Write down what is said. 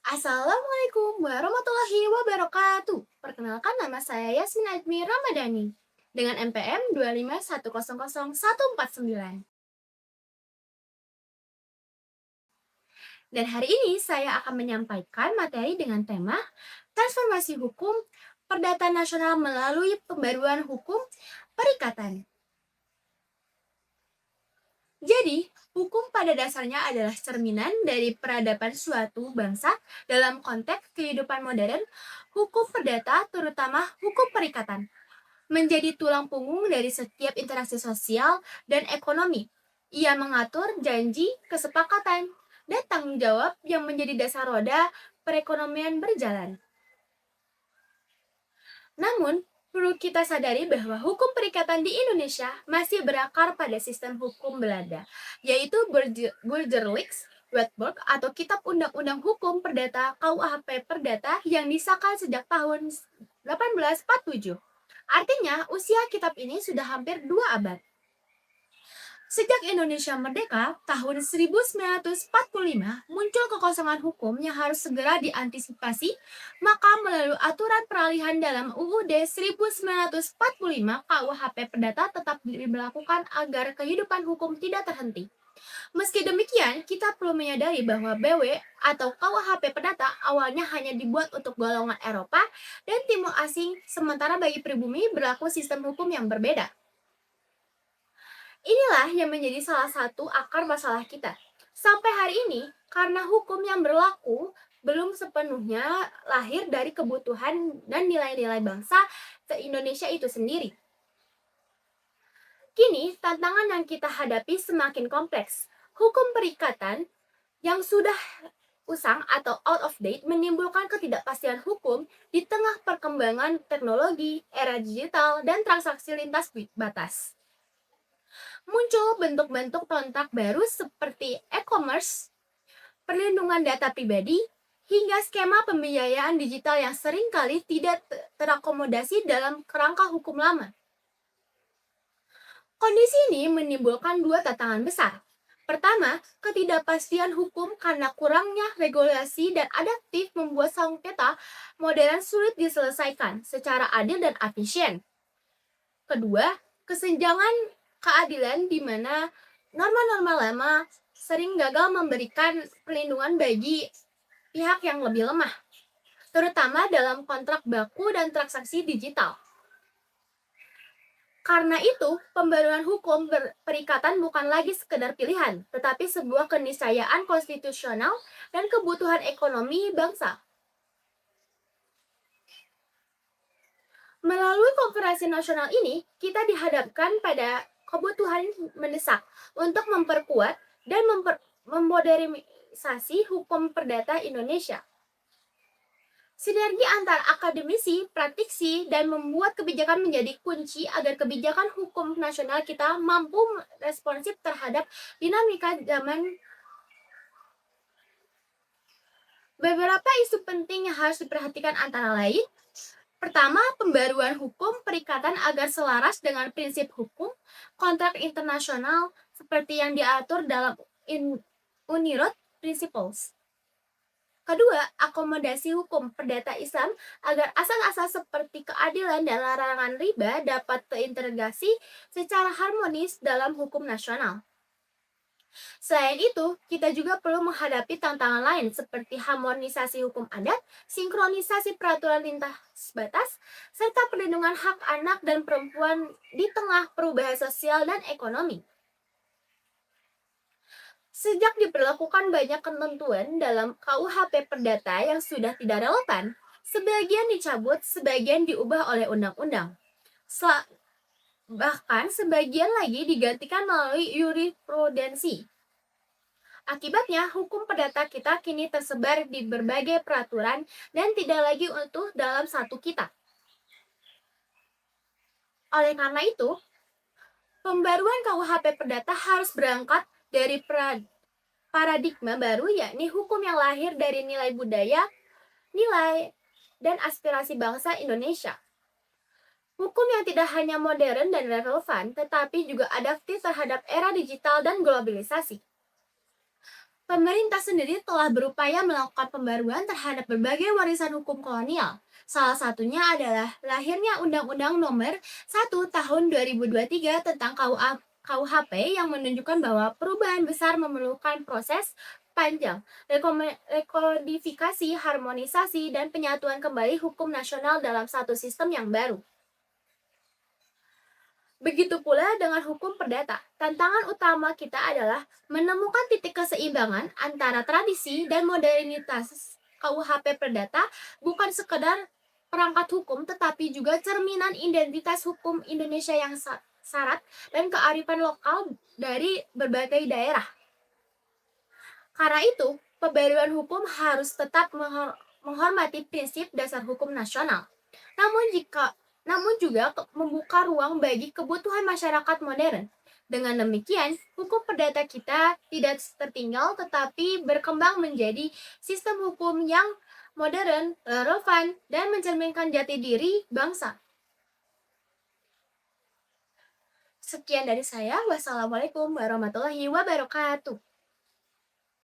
Assalamualaikum warahmatullahi wabarakatuh. Perkenalkan nama saya Yasmin Admi Ramadhani dengan NPM 251000149. Dan hari ini saya akan menyampaikan materi dengan tema Transformasi Hukum Perdata Nasional melalui Pembaruan Hukum Perikatan. Jadi, hukum pada dasarnya adalah cerminan dari peradaban suatu bangsa dalam konteks kehidupan modern. Hukum perdata, terutama hukum perikatan, menjadi tulang punggung dari setiap interaksi sosial dan ekonomi. Ia mengatur janji, kesepakatan, dan tanggung jawab yang menjadi dasar roda perekonomian berjalan. Namun, perlu kita sadari bahwa hukum perikatan di Indonesia masih berakar pada sistem hukum Belanda, yaitu Burgerlijk Wetboek atau Kitab Undang-Undang Hukum Perdata KUHP Perdata yang disahkan sejak tahun 1847. Artinya, usia kitab ini sudah hampir 2 abad. Sejak Indonesia merdeka, tahun 1945, muncul kekosongan hukum yang harus segera diantisipasi, maka melalui aturan peralihan dalam UUD 1945, KUHP Perdata tetap diberlakukan agar kehidupan hukum tidak terhenti. Meski demikian, kita perlu menyadari bahwa BW atau KUHP Perdata awalnya hanya dibuat untuk golongan Eropa dan Timur Asing, sementara bagi pribumi berlaku sistem hukum yang berbeda. Inilah yang menjadi salah satu akar masalah kita. Sampai hari ini, karena hukum yang berlaku belum sepenuhnya lahir dari kebutuhan dan nilai-nilai bangsa se-Indonesia itu sendiri. Kini, tantangan yang kita hadapi semakin kompleks. Hukum perikatan yang sudah usang atau out of date menimbulkan ketidakpastian hukum di tengah perkembangan teknologi, era digital, dan transaksi lintas batas. Muncul bentuk-bentuk kontrak baru seperti e-commerce, perlindungan data pribadi, hingga skema pembiayaan digital yang seringkali tidak terakomodasi dalam kerangka hukum lama. Kondisi ini menimbulkan dua tantangan besar. Pertama, ketidakpastian hukum karena kurangnya regulasi dan adaptif membuat sengketa modern sulit diselesaikan secara adil dan efisien. Kedua, kesenjangan keadilan di mana norma-norma lama sering gagal memberikan perlindungan bagi pihak yang lebih lemah, terutama dalam kontrak baku dan transaksi digital. Karena itu, pembaruan hukum perikatan bukan lagi sekedar pilihan, tetapi sebuah keniscayaan konstitusional dan kebutuhan ekonomi bangsa. Melalui konferensi nasional ini, kita dihadapkan pada kebutuhan mendesak untuk memperkuat dan memodernisasi hukum perdata Indonesia. Sinergi antar akademisi, praktisi, dan membuat kebijakan menjadi kunci agar kebijakan hukum nasional kita mampu responsif terhadap dinamika zaman. Beberapa isu penting yang harus diperhatikan antara lain: pertama, pembaruan hukum perikatan agar selaras dengan prinsip hukum kontrak internasional seperti yang diatur dalam UNIROT Principles. Kedua, akomodasi hukum perdata Islam agar asas-asas seperti keadilan dan larangan riba dapat terintegrasi secara harmonis dalam hukum nasional. Selain itu, kita juga perlu menghadapi tantangan lain seperti harmonisasi hukum adat, sinkronisasi peraturan lintas batas, serta perlindungan hak anak dan perempuan di tengah perubahan sosial dan ekonomi. Sejak diberlakukan banyak ketentuan dalam KUHP Perdata yang sudah tidak relevan, sebagian dicabut, sebagian diubah oleh undang-undang. Bahkan sebagian lagi digantikan melalui jurisprudensi. Akibatnya, hukum perdata kita kini tersebar di berbagai peraturan dan tidak lagi utuh dalam satu kitab. Oleh karena itu, pembaruan KUHP Perdata harus berangkat dari paradigma baru, yakni hukum yang lahir dari nilai budaya, nilai, dan aspirasi bangsa Indonesia. Hukum yang tidak hanya modern dan relevan, tetapi juga adaptif terhadap era digital dan globalisasi. Pemerintah sendiri telah berupaya melakukan pembaruan terhadap berbagai warisan hukum kolonial. Salah satunya adalah lahirnya Undang-Undang Nomor 1 Tahun 2023 tentang KUHP yang menunjukkan bahwa perubahan besar memerlukan proses panjang, rekodifikasi, harmonisasi, dan penyatuan kembali hukum nasional dalam satu sistem yang baru. Begitu pula dengan hukum perdata. Tantangan utama kita adalah menemukan titik keseimbangan antara tradisi dan modernitas. KUHP Perdata bukan sekedar perangkat hukum tetapi juga cerminan identitas hukum Indonesia yang syarat dan kearifan lokal dari berbagai daerah. Karena itu, pembaruan hukum harus tetap menghormati prinsip dasar hukum nasional. Namun juga membuka ruang bagi kebutuhan masyarakat modern. Dengan demikian, hukum perdata kita tidak tertinggal tetapi berkembang menjadi sistem hukum yang modern, relevan, dan mencerminkan jati diri bangsa. Sekian dari saya. Wassalamualaikum warahmatullahi wabarakatuh.